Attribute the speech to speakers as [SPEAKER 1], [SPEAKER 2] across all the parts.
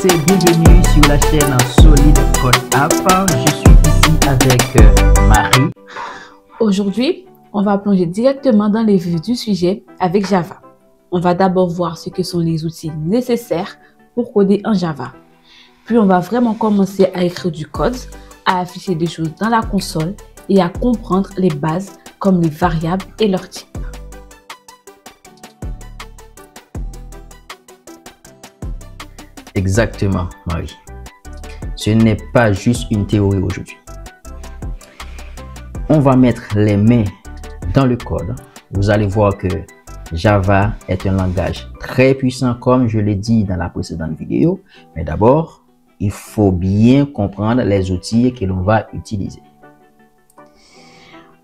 [SPEAKER 1] tous et bienvenue sur la chaîne Solid Code App. Je suis ici avec Marie.
[SPEAKER 2] Aujourd'hui, on va plonger directement dans les vifs du sujet avec Java. On va d'abord voir ce que sont les outils nécessaires pour coder en Java. Puis on va vraiment commencer à écrire du code, à afficher des choses dans la console et à comprendre les bases comme les variables et leurs types.
[SPEAKER 1] Exactement, Marie. Ce n'est pas juste une théorie aujourd'hui. On va mettre les mains dans le code. Vous allez voir que Java est un langage très puissant, comme je l'ai dit dans la précédente vidéo. Mais d'abord, il faut bien comprendre les outils que l'on va utiliser.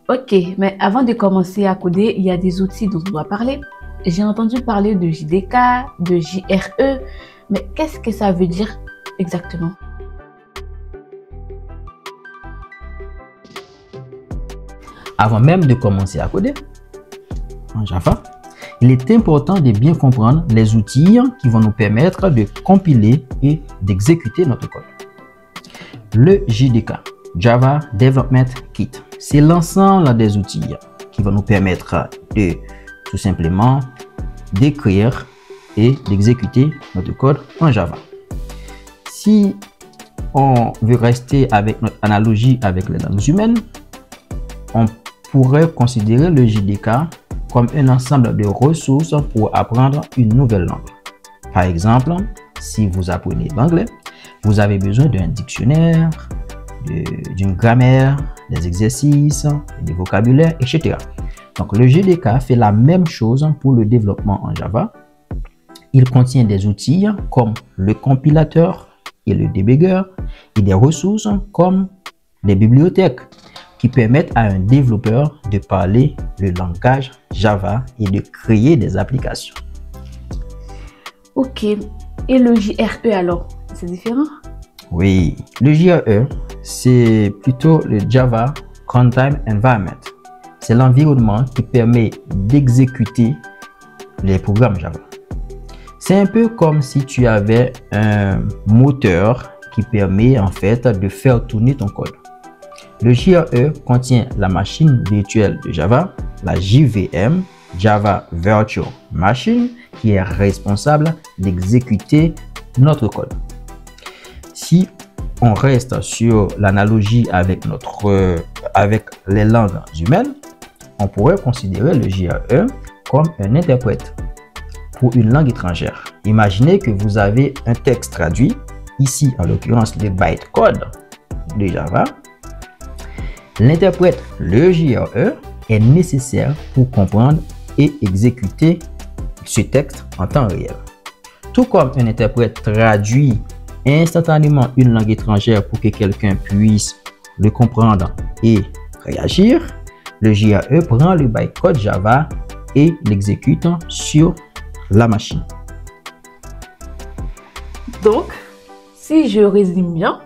[SPEAKER 2] Ok, mais avant de commencer à coder, il y a des outils dont on doit parler. J'ai entendu parler de JDK, de JRE, mais qu'est-ce que ça veut dire exactement?
[SPEAKER 1] Avant même de commencer à coder en Java, il est important de bien comprendre les outils qui vont nous permettre de compiler et d'exécuter notre code. Le JDK, Java Development Kit, c'est l'ensemble des outils qui vont nous permettre de tout simplement d'écrire et d'exécuter notre code en Java. Si on veut rester avec notre analogie avec les langues humaines, on pourrait considérer le JDK comme un ensemble de ressources pour apprendre une nouvelle langue. Par exemple, si vous apprenez l'anglais, vous avez besoin d'un dictionnaire, d'une grammaire, des exercices, des vocabulaires, etc. Donc le JDK fait la même chose pour le développement en Java. Il contient des outils comme le compilateur et le debugger et des ressources comme des bibliothèques qui permettent à un développeur de parler le langage Java et de créer des applications.
[SPEAKER 2] Ok, et le JRE alors, c'est différent?
[SPEAKER 1] Oui, le JRE, c'est plutôt le Java Runtime Environment. C'est l'environnement qui permet d'exécuter les programmes Java. C'est un peu comme si tu avais un moteur qui permet en fait de faire tourner ton code. Le JRE contient la machine virtuelle de Java, la JVM, Java Virtual Machine, qui est responsable d'exécuter notre code. Si on reste sur l'analogie avec les langues humaines, on pourrait considérer le JRE comme un interprète pour une langue étrangère. Imaginez que vous avez un texte traduit, ici en l'occurrence le bytecode de Java. L'interprète, le JRE, est nécessaire pour comprendre et exécuter ce texte en temps réel. Tout comme un interprète traduit instantanément une langue étrangère pour que quelqu'un puisse le comprendre et réagir, le JRE prend le bytecode Java et l'exécute sur la machine.
[SPEAKER 2] Donc, si je résume bien,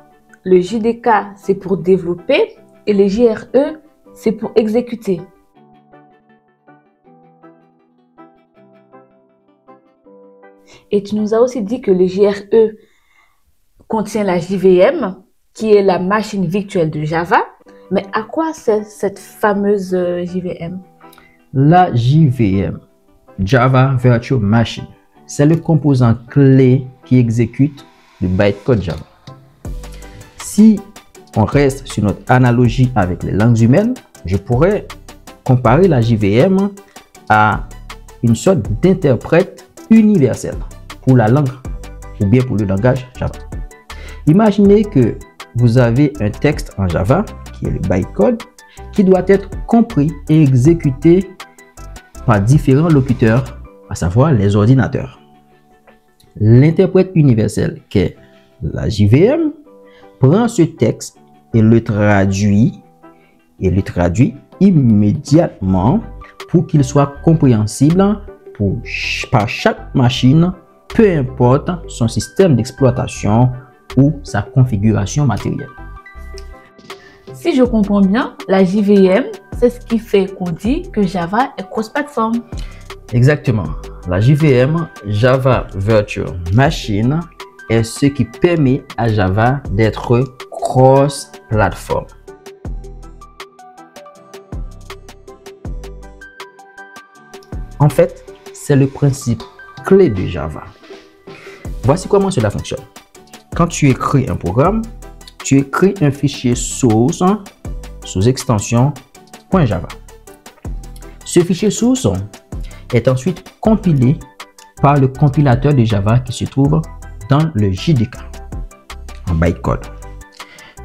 [SPEAKER 2] le JDK c'est pour développer et le JRE c'est pour exécuter. Et tu nous as aussi dit que le JRE contient la JVM qui est la machine virtuelle de Java. Mais à quoi sert cette fameuse JVM?
[SPEAKER 1] La JVM, Java Virtual Machine, c'est le composant clé qui exécute le bytecode Java. Si on reste sur notre analogie avec les langues humaines, je pourrais comparer la JVM à une sorte d'interprète universel pour la langue ou bien pour le langage Java. Imaginez que vous avez un texte en Java qui est le bytecode qui doit être compris et exécuté par différents locuteurs, à savoir les ordinateurs. L'interprète universel qui est la JVM prend ce texte et le traduit immédiatement pour qu'il soit compréhensible par chaque machine, peu importe son système d'exploitation ou sa configuration matérielle.
[SPEAKER 2] Si je comprends bien, la JVM, c'est ce qui fait qu'on dit que Java est cross-platform.
[SPEAKER 1] Exactement. La JVM, Java Virtual Machine, est ce qui permet à Java d'être cross-platform. En fait, c'est le principe clé de Java. Voici comment cela fonctionne. Quand tu écris un programme, tu écris un fichier source sous extension .java. Ce fichier source est ensuite compilé par le compilateur de Java qui se trouve dans le JDK en bytecode.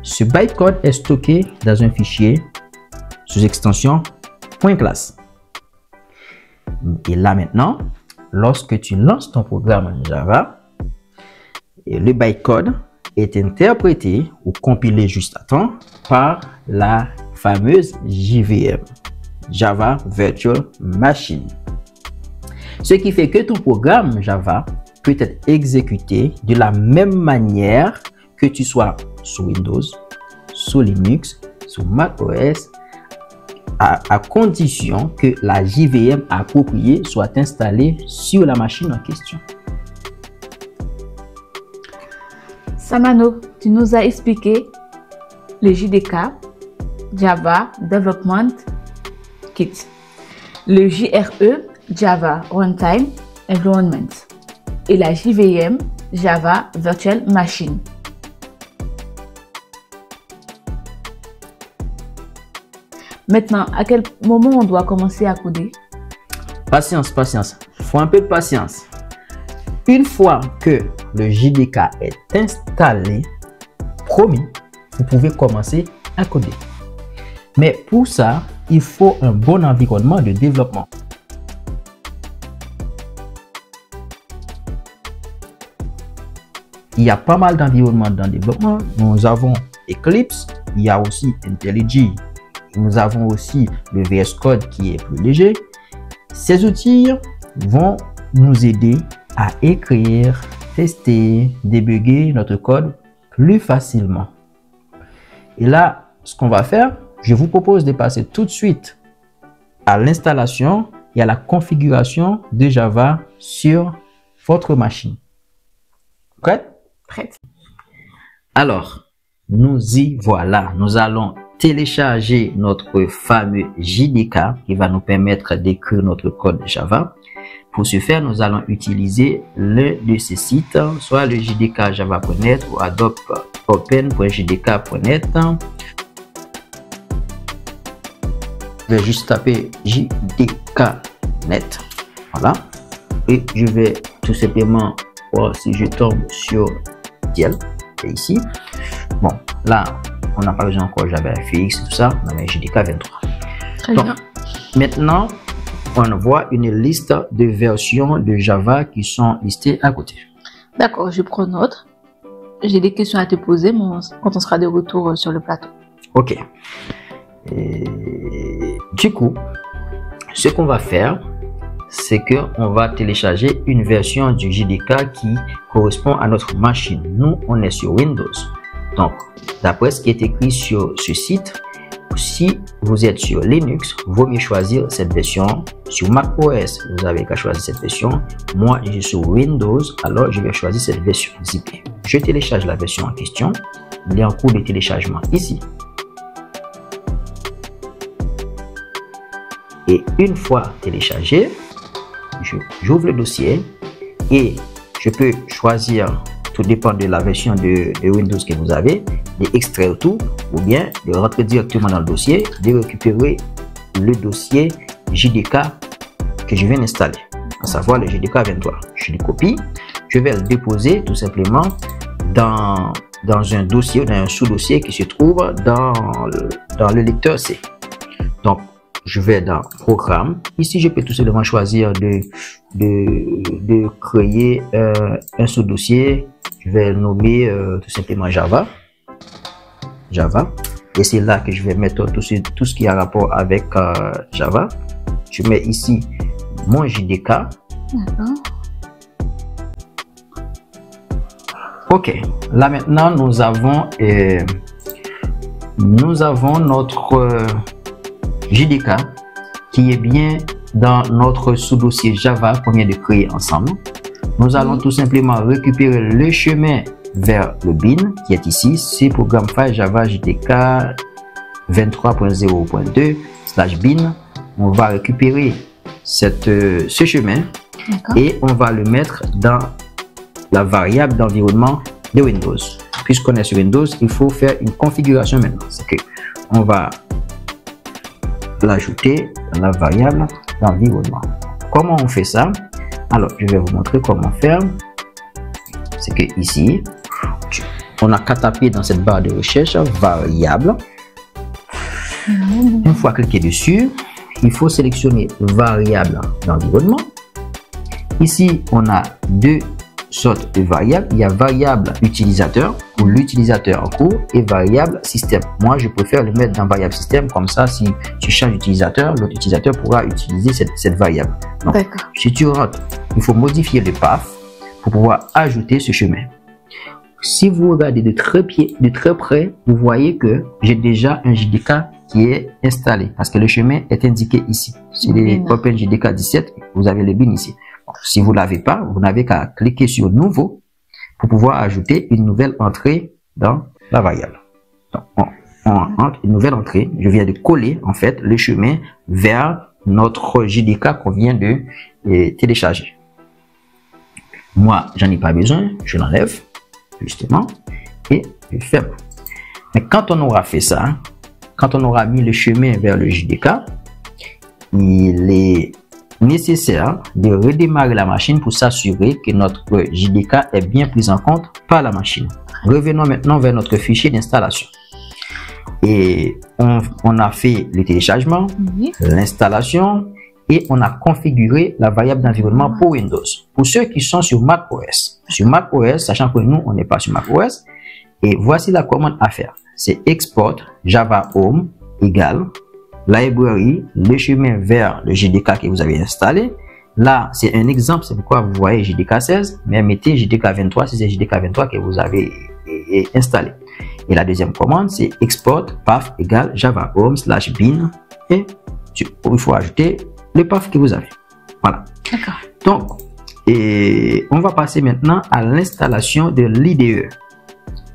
[SPEAKER 1] Ce bytecode est stocké dans un fichier sous extension .class. Et là maintenant, lorsque tu lances ton programme en Java, le bytecode est interprété ou compilé juste à temps par la fameuse JVM, Java Virtual Machine. Ce qui fait que ton programme Java peut être exécuté de la même manière que tu sois sous Windows, sous Linux, sous macOS, à condition que la JVM appropriée soit installée sur la machine en question.
[SPEAKER 2] Samano, tu nous as expliqué le JDK, Java Development Kit, le JRE, Java Runtime Environment, et la JVM, Java Virtual Machine. Maintenant, à quel moment on doit commencer à coder?
[SPEAKER 1] Patience, patience. Il faut un peu de patience. Une fois que le JDK est installé, promis, vous pouvez commencer à coder. Mais pour ça, il faut un bon environnement de développement. Il y a pas mal d'environnements dans le développement. Nous avons Eclipse, il y a aussi IntelliJ. Nous avons aussi le VS Code qui est plus léger. Ces outils vont nous aider à écrire, tester, débugger notre code plus facilement. Et là, ce qu'on va faire, je vous propose de passer tout de suite à l'installation et à la configuration de Java sur votre machine. Prête?
[SPEAKER 2] Prête.
[SPEAKER 1] Alors, nous y voilà. Nous allons télécharger notre fameux JDK qui va nous permettre d'écrire notre code Java. Pour ce faire, nous allons utiliser l'un de ces sites, soit le JDK Java.net ou Adobe Open.jdk.net. Je vais juste taper JDK.net. Voilà. Et je vais tout simplement voir si je tombe sur DL. Et ici, bon, là, on n'a pas besoin encore JavaFX, tout ça, on a JDK 23.
[SPEAKER 2] Très bien.
[SPEAKER 1] Maintenant, on voit une liste de versions de Java qui sont listées à côté.
[SPEAKER 2] D'accord, je prends note. J'ai des questions à te poser quand on sera de retour sur le plateau.
[SPEAKER 1] Ok. Du coup, ce qu'on va faire, c'est qu'on va télécharger une version du JDK qui correspond à notre machine. Nous, on est sur Windows. Donc, d'après ce qui est écrit sur ce site, si vous êtes sur Linux, vaut mieux choisir cette version. Sur macOS, vous avez qu'à choisir cette version. Moi, je suis sur Windows, alors je vais choisir cette version zippée. Je télécharge la version en question. Il est en cours de téléchargement ici. Et une fois téléchargé, j'ouvre le dossier et je peux choisir, tout dépend de la version de Windows que vous avez, d'extraire tout ou bien de rentrer directement dans le dossier, de récupérer le dossier JDK que je viens d'installer, à savoir le JDK 23. Je le copie, je vais le déposer tout simplement dans un dossier, dans un sous-dossier qui se trouve dans le lecteur C. Donc, je vais dans Programme. Ici, je peux tout simplement choisir de créer un sous-dossier. Je vais le nommer tout simplement Java. Et c'est là que je vais mettre tout ce qui a rapport avec Java. Je mets ici mon JDK. Ok. Là maintenant, nous avons notre JDK qui est bien dans notre sous-dossier Java qu'on vient de créer ensemble. Nous allons tout simplement récupérer le chemin vers le bin qui est ici. C'est programme file Java JDK 23.0.2/bin. On va récupérer ce chemin et on va le mettre dans la variable d'environnement de Windows. Puisqu'on est sur Windows, il faut faire une configuration maintenant. C'est que on va l'ajouter dans la variable d'environnement. Comment on fait ça? Alors, je vais vous montrer comment faire. C'est que ici, on a qu'à taper dans cette barre de recherche variable. Une fois cliqué dessus, il faut sélectionner variable d'environnement. Ici, on a deux sortes de variables. Il y a variable utilisateur pour l'utilisateur en cours et variable système. Moi, je préfère le mettre dans variable système. Comme ça, si tu changes d'utilisateur, l'autre utilisateur pourra utiliser cette variable. Donc, si tu rentres, il faut modifier le path pour pouvoir ajouter ce chemin. Si vous regardez de très près, vous voyez que j'ai déjà un JDK qui est installé parce que le chemin est indiqué ici. C'est les OpenJDK 17. Vous avez le bin ici. Bon, si vous ne l'avez pas, vous n'avez qu'à cliquer sur nouveau pour pouvoir ajouter une nouvelle entrée dans la variable. Donc, on entre une nouvelle entrée. Je viens de coller en fait le chemin vers notre JDK qu'on vient de télécharger. Moi, j'en ai pas besoin. Je l'enlève justement et je ferme. Mais quand on aura fait ça, quand on aura mis le chemin vers le JDK, il est nécessaire de redémarrer la machine pour s'assurer que notre JDK est bien pris en compte par la machine. Revenons maintenant vers notre fichier d'installation. Et on a fait le téléchargement, l'installation et on a configuré la variable d'environnement pour Windows. Pour ceux qui sont sur macOS, sachant que nous, on n'est pas sur macOS, et voici la commande à faire. C'est export Java Home égale library, le chemin vers le JDK que vous avez installé. Là, c'est un exemple, c'est pourquoi vous voyez JDK 16, mais mettez JDK 23 si c'est JDK 23 que vous avez installé. Et la deuxième commande, c'est export path égale Java Home /bin et il faut ajouter le path que vous avez. Voilà.
[SPEAKER 2] D'accord.
[SPEAKER 1] Donc, on va passer maintenant à l'installation de l'IDE.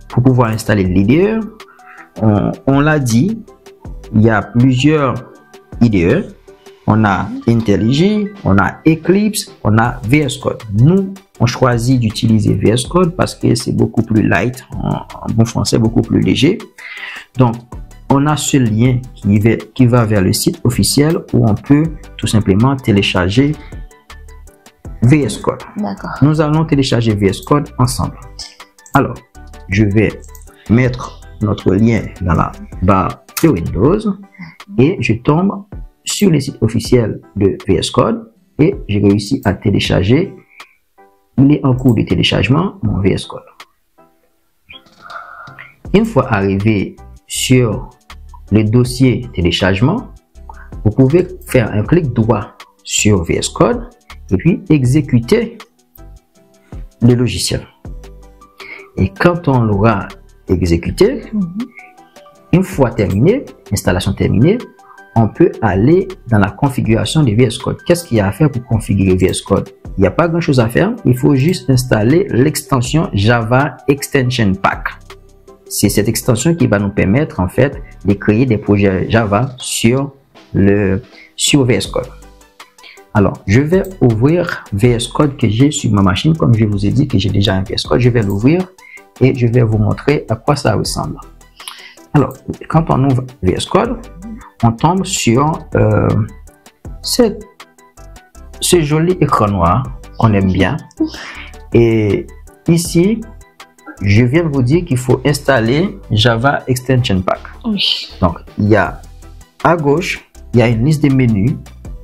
[SPEAKER 1] Pour pouvoir installer l'IDE, on l'a dit, il y a plusieurs IDE. On a IntelliJ, on a Eclipse, on a VS Code. Nous, on choisit d'utiliser VS Code parce que c'est beaucoup plus light, en bon français, beaucoup plus léger. Donc, on a ce lien qui va vers le site officiel où on peut tout simplement télécharger VS Code. Nous allons télécharger VS Code ensemble. Alors, je vais mettre notre lien dans la barre de Windows et je tombe sur le site officiel de VS Code et j'ai réussi à télécharger. Il est en cours de téléchargement, mon VS Code. Une fois arrivé sur le dossier téléchargement, vous pouvez faire un clic droit sur VS Code et puis exécuter le logiciel. Et quand on l'aura exécuté, une fois terminé, installation terminée, on peut aller dans la configuration de VS Code. Qu'est-ce qu'il y a à faire pour configurer VS Code? Il n'y a pas grand-chose à faire. Il faut juste installer l'extension Java Extension Pack. C'est cette extension qui va nous permettre en fait de créer des projets Java sur VS Code. Alors, je vais ouvrir VS Code que j'ai sur ma machine. Comme je vous ai dit que j'ai déjà un VS Code, je vais l'ouvrir et je vais vous montrer à quoi ça ressemble. Alors, quand on ouvre VS Code, on tombe sur ce joli écran noir qu'on aime bien. Et ici, je viens de vous dire qu'il faut installer Java Extension Pack. Donc, il y a à gauche, il y a une liste de menus,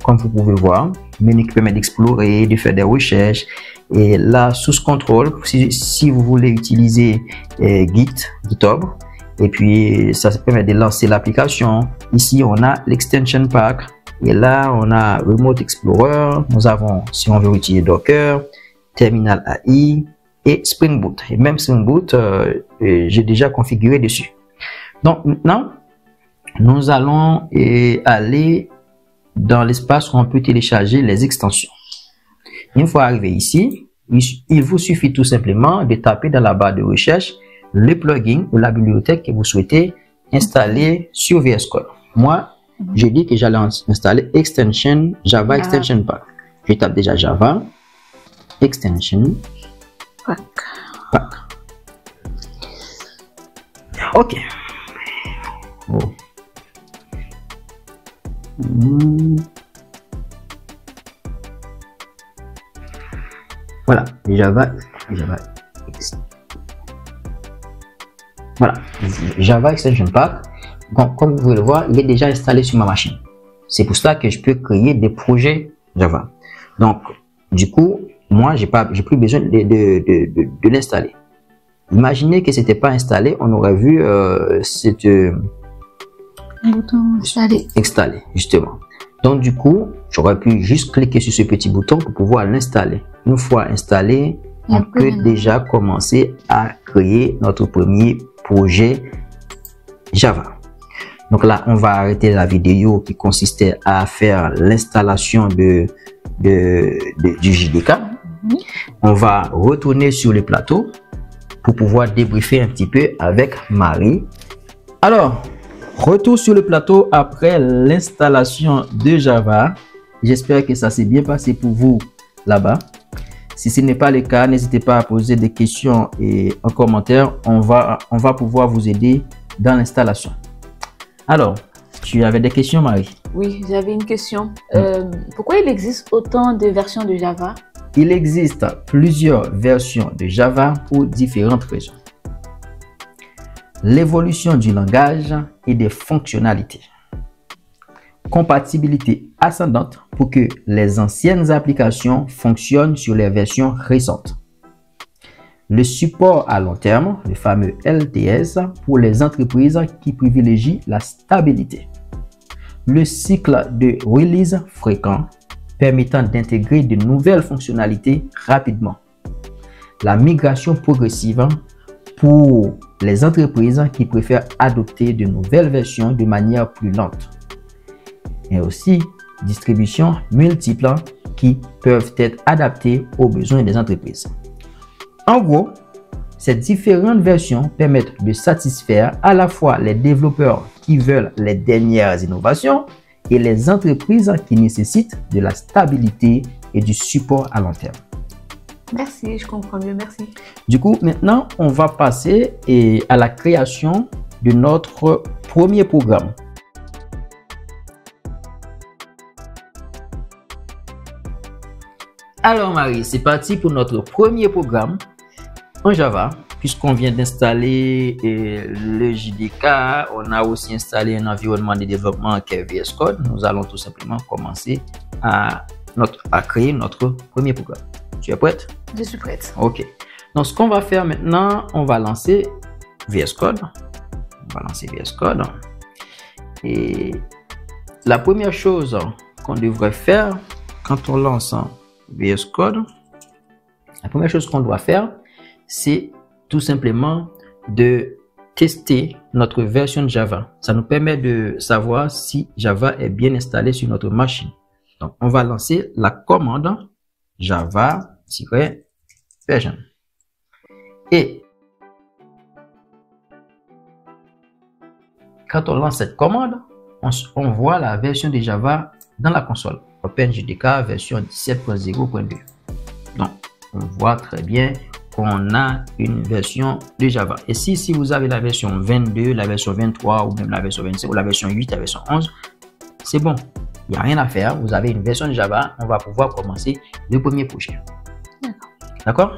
[SPEAKER 1] comme vous pouvez voir, menu qui permet d'explorer, de faire des recherches. Et là, sous ce contrôle, si vous voulez utiliser GitHub, et puis ça permet de lancer l'application. Ici, on a l'extension pack. Et là, on a Remote Explorer. Nous avons, si on veut utiliser Docker, Terminal AI et Spring Boot. Et même Spring Boot, j'ai déjà configuré dessus. Donc maintenant, nous allons aller dans l'espace où on peut télécharger les extensions. Une fois arrivé ici, il vous suffit tout simplement de taper dans la barre de recherche le plugin ou la bibliothèque que vous souhaitez installer sur VS Code. Moi, j'ai dit que j'allais installer Extension, Java Extension Pack. Je tape déjà Java Extension Pack. Ok. Oh. Voilà, Java Extension Pack. Donc, comme vous pouvez le voir, il est déjà installé sur ma machine. C'est pour ça que je peux créer des projets Java. Donc, du coup, moi, j'ai plus besoin de l'installer. Imaginez que c'était pas installé, on aurait vu cette
[SPEAKER 2] bouton
[SPEAKER 1] installer justement. Donc, du coup, j'aurais pu juste cliquer sur ce petit bouton pour pouvoir l'installer. Une fois installé, on peut déjà commencer à créer notre premier projet Java. Donc là, on va arrêter la vidéo qui consistait à faire l'installation du JDK. On va retourner sur le plateau pour pouvoir débriefer un petit peu avec Marie. Alors, retour sur le plateau après l'installation de Java. J'espère que ça s'est bien passé pour vous là-bas. Si ce n'est pas le cas, n'hésitez pas à poser des questions et en commentaire. On va pouvoir vous aider dans l'installation. Alors, tu avais des questions, Marie?
[SPEAKER 2] Oui, j'avais une question. Pourquoi il existe autant de versions de Java?
[SPEAKER 1] Il existe plusieurs versions de Java pour différentes raisons. L'évolution du langage et des fonctionnalités. Compatibilité ascendante pour que les anciennes applications fonctionnent sur les versions récentes. Le support à long terme, le fameux LTS, pour les entreprises qui privilégient la stabilité. Le cycle de release fréquent permettant d'intégrer de nouvelles fonctionnalités rapidement. La migration progressive pour les entreprises qui préfèrent adopter de nouvelles versions de manière plus lente. Et aussi distribution multiple qui peuvent être adaptées aux besoins des entreprises. En gros, ces différentes versions permettent de satisfaire à la fois les développeurs qui veulent les dernières innovations et les entreprises qui nécessitent de la stabilité et du support à long terme.
[SPEAKER 2] Merci, je comprends mieux, merci.
[SPEAKER 1] Du coup, maintenant, on va passer à la création de notre premier programme. Alors Marie, c'est parti pour notre premier programme en Java. Puisqu'on vient d'installer le JDK, on a aussi installé un environnement de développement qui est VS Code. Nous allons tout simplement commencer à créer notre premier programme. Tu es prête?
[SPEAKER 2] Je suis prête.
[SPEAKER 1] Ok. Donc, ce qu'on va faire maintenant, on va lancer VS Code. Et la première chose qu'on devrait faire quand on lance VS Code, la première chose qu'on doit faire, c'est tout simplement de tester notre version de Java. Ça nous permet de savoir si Java est bien installé sur notre machine. Donc, on va lancer la commande java-version. Et quand on lance cette commande, on voit la version de Java dans la console. OpenJDK version 17.0.2. Donc, on voit très bien qu'on a une version de Java. Et si vous avez la version 22, la version 23 ou même la version 25 ou la version 8, la version 11, c'est bon. Il n'y a rien à faire. Vous avez une version de Java. On va pouvoir commencer le premier projet. D'accord?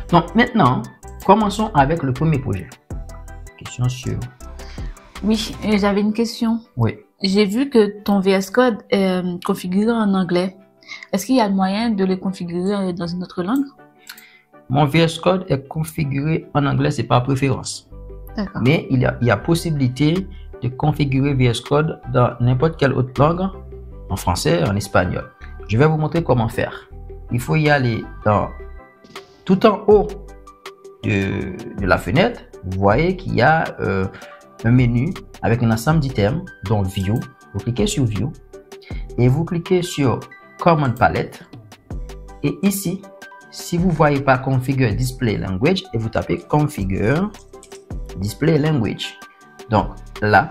[SPEAKER 1] Donc maintenant, commençons avec le premier projet. Question sur...
[SPEAKER 2] Oui, j'avais une question.
[SPEAKER 1] Oui.
[SPEAKER 2] J'ai vu que ton VS Code est configuré en anglais. Est-ce qu'il y a moyen de le configurer dans une autre langue?
[SPEAKER 1] Mon VS Code est configuré en anglais, c'est par préférence. Mais il y a possibilité de configurer VS Code dans n'importe quelle autre langue, en français, en espagnol. Je vais vous montrer comment faire. Il faut y aller tout en haut de la fenêtre. Vous voyez qu'il y a un menu avec un ensemble d'items, dont View. Vous cliquez sur View et vous cliquez sur Command Palette. Et ici, si vous ne voyez pas Configure Display Language et vous tapez Configure Display Language. Donc là,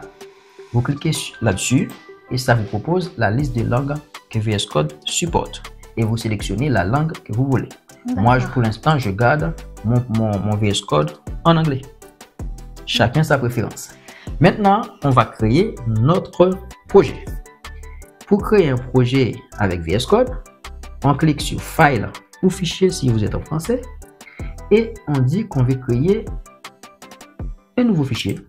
[SPEAKER 1] vous cliquez là-dessus et ça vous propose la liste de langues que VS Code supporte. Et vous sélectionnez la langue que vous voulez. Moi, pour l'instant, je garde mon VS Code en anglais. Chacun sa préférence. Maintenant, on va créer notre projet. Pour créer un projet avec VS Code, on clique sur File ou Fichier si vous êtes en français. Et on dit qu'on veut créer un nouveau fichier.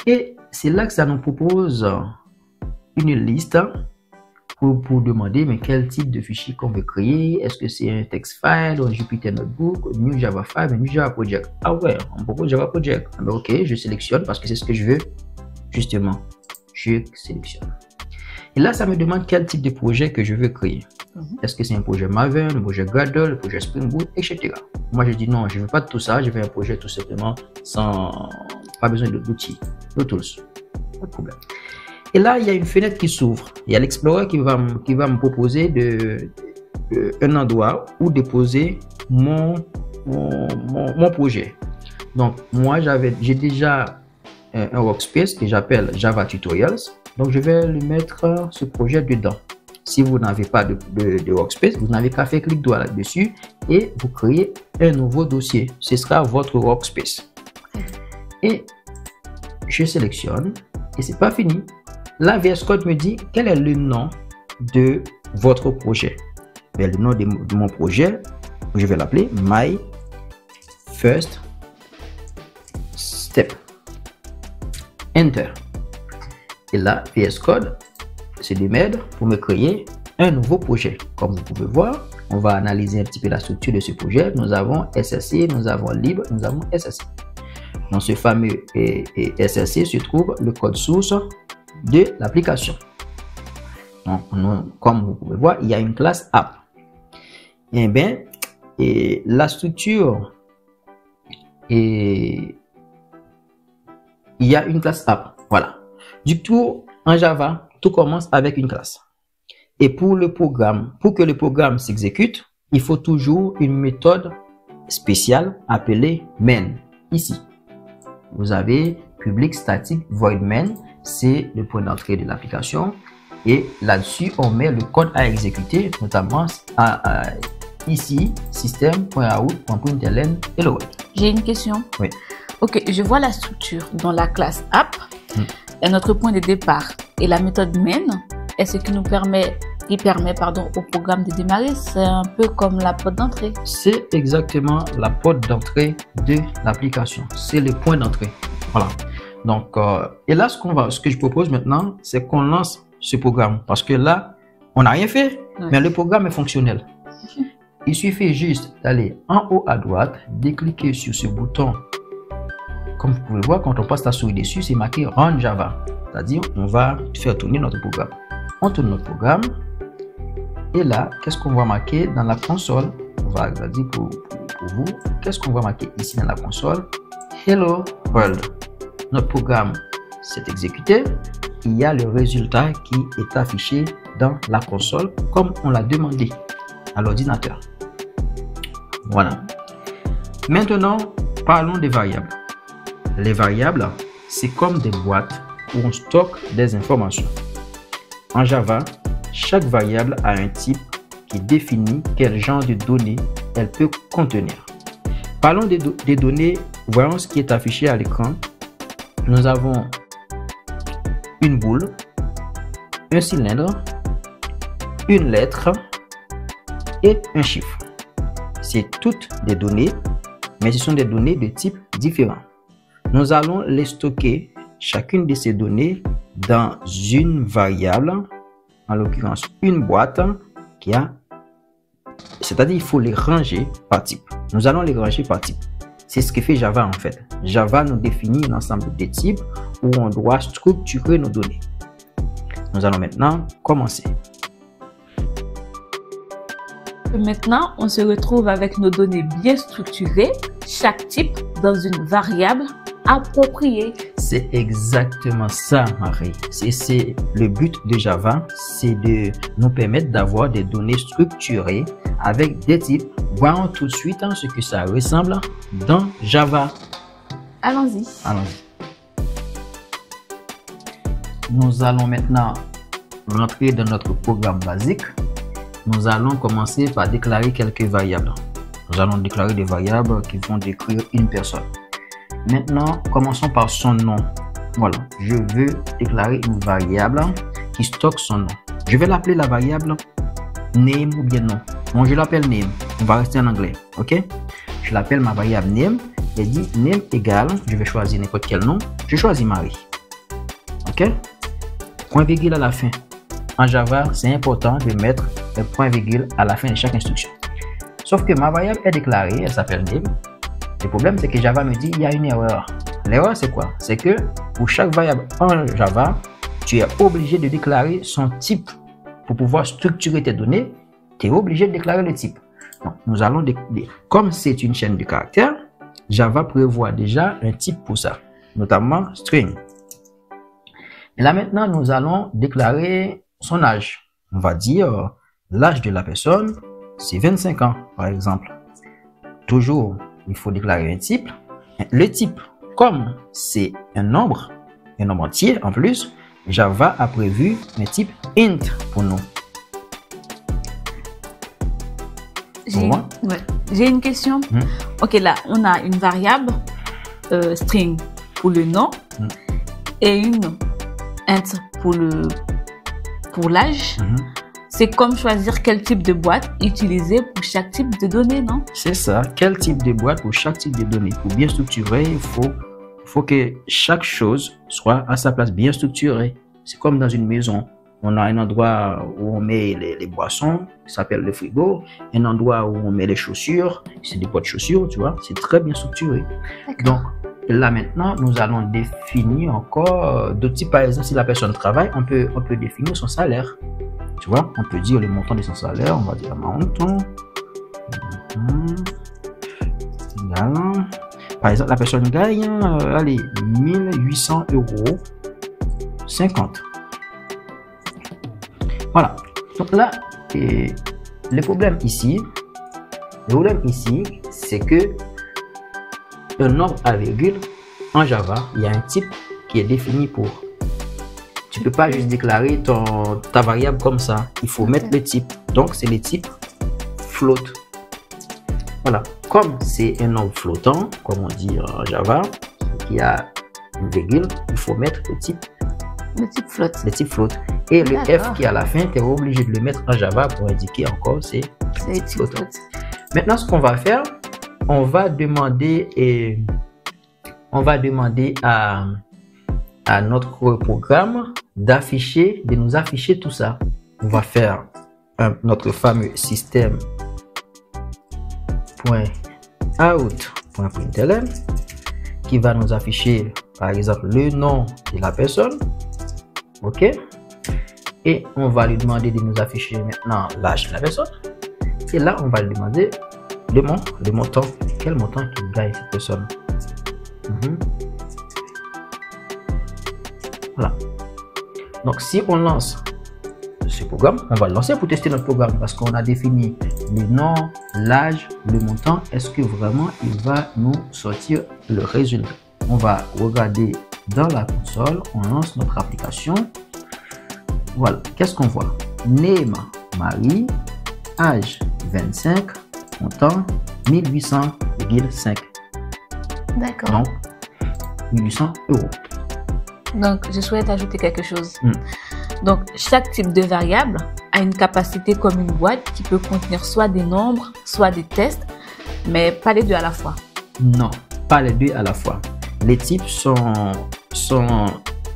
[SPEAKER 1] Et c'est là que ça nous propose une liste pour demander mais quel type de fichier qu'on veut créer. Est-ce que c'est un text file, un Jupyter Notebook, New Java 5, New Java Project. Ah ouais, on propose Java Project. Ah ben ok, je sélectionne parce que c'est ce que je veux. Justement, je sélectionne. Et là, ça me demande quel type de projet que je veux créer. Est-ce que c'est un projet Maven, un projet Gradle, un projet Spring Boot, etc. Moi, je dis non, je ne veux pas de tout ça. Je veux un projet tout simplement sans pas besoin d'outils, de tools. Pas de problème. Et là, il y a une fenêtre qui s'ouvre. Il y a l'Explorer qui va me proposer un endroit où déposer mon projet. Donc, moi, j'ai déjà un workspace que j'appelle Java Tutorials. Donc, je vais lui mettre ce projet dedans. Si vous n'avez pas de workspace, vous n'avez qu'à faire clic droit là-dessus et vous créez un nouveau dossier. Ce sera votre workspace. Et je sélectionne et c'est pas fini. Là, VS Code me dit quel est le nom de votre projet. Bien, le nom de mon projet, je vais l'appeler My First Step. Enter. Et là, VS Code se démerde pour me créer un nouveau projet. Comme vous pouvez voir, on va analyser un petit peu la structure de ce projet. Nous avons SSC, nous avons Libre, nous avons SSC. Dans ce fameux SSC se trouve le code source de l'application. Donc, comme vous pouvez voir, il y a une classe app. Et bien, la structure, il y a une classe app. Voilà. Du coup, en Java, tout commence avec une classe. Et pour que le programme s'exécute, il faut toujours une méthode spéciale appelée main. Ici, vous avez public static void main. C'est le point d'entrée de l'application et là-dessus on met le code à exécuter, notamment ici system.out.println hello.
[SPEAKER 2] J'ai une question.
[SPEAKER 1] Oui.
[SPEAKER 2] Ok, je vois la structure dans la classe app et notre point de départ et la méthode main est ce qui permet au programme de démarrer. C'est un peu comme la porte d'entrée.
[SPEAKER 1] C'est exactement la porte d'entrée de l'application. C'est le point d'entrée. Voilà. Donc, et là, ce que je propose maintenant, c'est qu'on lance ce programme. Parce que là, on n'a rien fait, mais le programme est fonctionnel. Il suffit juste d'aller en haut à droite, de cliquer sur ce bouton. Comme vous pouvez voir, quand on passe la souris dessus, c'est marqué Run Java. C'est-à-dire, on va faire tourner notre programme. On tourne notre programme. Et là, qu'est-ce qu'on va marquer dans la console? On va regarder pour vous. Qu'est-ce qu'on va marquer ici dans la console? Hello World. Notre programme s'est exécuté. Il y a le résultat qui est affiché dans la console comme on l'a demandé à l'ordinateur. Voilà. Maintenant, parlons des variables. Les variables, c'est comme des boîtes où on stocke des informations. En Java, chaque variable a un type qui définit quel genre de données elle peut contenir. Parlons des données. Voyons ce qui est affiché à l'écran. Nous avons une boule, un cylindre, une lettre et un chiffre. C'est toutes des données, mais ce sont des données de types différents. Nous allons les stocker, chacune de ces données, dans une variable, en l'occurrence une boîte qui a... C'est-à-dire il faut les ranger par type. Nous allons les ranger par type. C'est ce que fait Java en fait. Java nous définit un ensemble de types où on doit structurer nos données. Nous allons maintenant commencer.
[SPEAKER 2] Maintenant, on se retrouve avec nos données bien structurées, chaque type dans une variable appropriée.
[SPEAKER 1] C'est exactement ça, Marie. C'est le but de Java, c'est de nous permettre d'avoir des données structurées avec des types Voyons tout de suite ce que ça ressemble dans Java.
[SPEAKER 2] Allons-y.
[SPEAKER 1] Allons-y. Nous allons maintenant rentrer dans notre programme basique. Nous allons commencer par déclarer quelques variables. Nous allons déclarer des variables qui vont décrire une personne. Maintenant, commençons par son nom. Voilà, je veux déclarer une variable qui stocke son nom. Je vais l'appeler la variable name ou bien nom. Bon, je l'appelle name. On va rester en anglais, ok? Je l'appelle ma variable name et dit name égale, je vais choisir n'importe quel nom. Je choisis Marie, ok? Point virgule à la fin. En Java, c'est important de mettre un point virgule à la fin de chaque instruction. Sauf que ma variable est déclarée, elle s'appelle name. Le problème, c'est que Java me dit il y a une erreur. L'erreur, c'est quoi? C'est que pour chaque variable en Java, tu es obligé de déclarer son type. Pour pouvoir structurer tes données, tu es obligé de déclarer le type. Donc, nous allons comme c'est une chaîne de caractères, Java prévoit déjà un type pour ça, notamment string. Et là maintenant, nous allons déclarer son âge. On va dire l'âge de la personne, c'est 25 ans, par exemple. Toujours, il faut déclarer un type. Le type, comme c'est un nombre entier en plus, Java a prévu un type int pour nous.
[SPEAKER 2] J'ai une question. Ok, là, on a une variable string pour le nom et une int pour l'âge. C'est comme choisir quel type de boîte utiliser pour chaque type de données, non?
[SPEAKER 1] C'est ça. Quel type de boîte pour chaque type de données. Pour bien structurer, il faut que chaque chose soit à sa place bien structurée. C'est comme dans une maison. On a un endroit où on met les boissons, qui s'appelle le frigo. Un endroit où on met les chaussures, c'est des boîtes de chaussures, tu vois. C'est très bien structuré. Donc, là maintenant, nous allons définir encore d'autres types. Par exemple, si la personne travaille, on peut définir son salaire. Tu vois, on peut dire le montant de son salaire. On va dire montant. Par exemple, la personne gagne, allez, 1800 € 50. Voilà. Donc là, le problème ici, c'est que un nombre à virgule en Java, il y a un type qui est défini pour. Tu peux pas juste déclarer ta variable comme ça. Il faut mettre le type. Donc, c'est le type float. Voilà. Comme c'est un nombre flottant, comme on dit en Java, qui a une virgule, il faut mettre le type
[SPEAKER 2] float.
[SPEAKER 1] Le type float. Et le F qui est à la fin, tu es obligé de le mettre en Java pour indiquer encore c'est le type float. Maintenant, ce qu'on va faire, on va demander à notre programme de nous afficher tout ça. On va faire notre fameux système.out.println qui va nous afficher par exemple le nom de la personne. Ok, et on va lui demander de nous afficher maintenant l'âge de la personne. Et là, on va lui demander le montant. Quel montant qu'il gagne cette personne. Voilà. Donc, si on lance ce programme, on va le lancer pour tester notre programme parce qu'on a défini le nom, l'âge, le montant. Est-ce que vraiment il va nous sortir le résultat? On va regarder dans la console, on lance notre application. Voilà, qu'est-ce qu'on voit? Name Marie, âge 25, montant 1800,5.
[SPEAKER 2] D'accord.
[SPEAKER 1] Donc 1800 €.
[SPEAKER 2] Donc, je souhaite ajouter quelque chose. Donc, chaque type de variable a une capacité comme une boîte qui peut contenir soit des nombres, soit des tests, mais pas les deux à la fois.
[SPEAKER 1] Non, pas les deux à la fois. Les types sont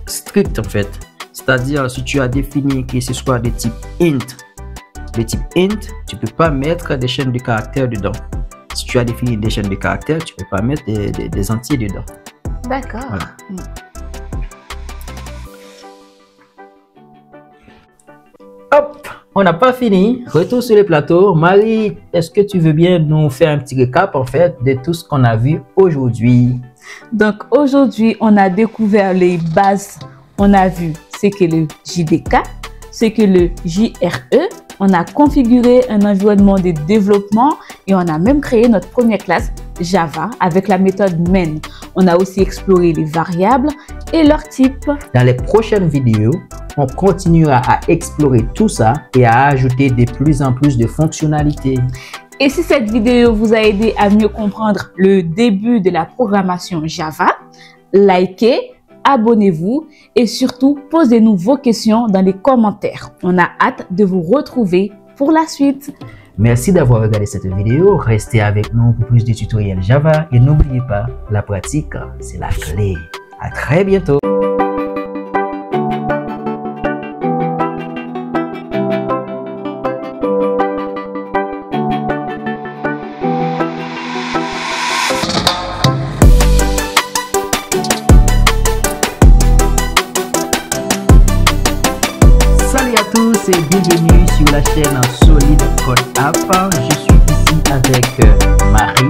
[SPEAKER 1] stricts en fait. C'est-à-dire, si tu as défini que ce soit des types int, tu peux pas mettre des chaînes de caractères dedans. Si tu as défini des chaînes de caractères, tu peux pas mettre des entiers dedans.
[SPEAKER 2] D'accord.
[SPEAKER 1] Voilà. Hop, on n'a pas fini. Retour sur le plateau. Marie, est-ce que tu veux bien nous faire un petit récap en fait de tout ce qu'on a vu aujourd'hui?
[SPEAKER 2] Donc aujourd'hui, on a découvert les bases. On a vu ce que le JDK, ce que le JRE, On a configuré un environnement de développement et on a même créé notre première classe Java avec la méthode main. On a aussi exploré les variables et leurs types.
[SPEAKER 1] Dans les prochaines vidéos, on continuera à explorer tout ça et à ajouter de plus en plus de fonctionnalités.
[SPEAKER 2] Et si cette vidéo vous a aidé à mieux comprendre le début de la programmation Java, likez, abonnez-vous et surtout posez-nous vos questions dans les commentaires. On a hâte de vous retrouver pour la suite.
[SPEAKER 1] Merci d'avoir regardé cette vidéo. Restez avec nous pour plus de tutoriels Java et n'oubliez pas, la pratique, c'est la clé. À très bientôt. Salut à tous et bienvenue sur la chaîne Solid Code App. Je suis ici avec Marie.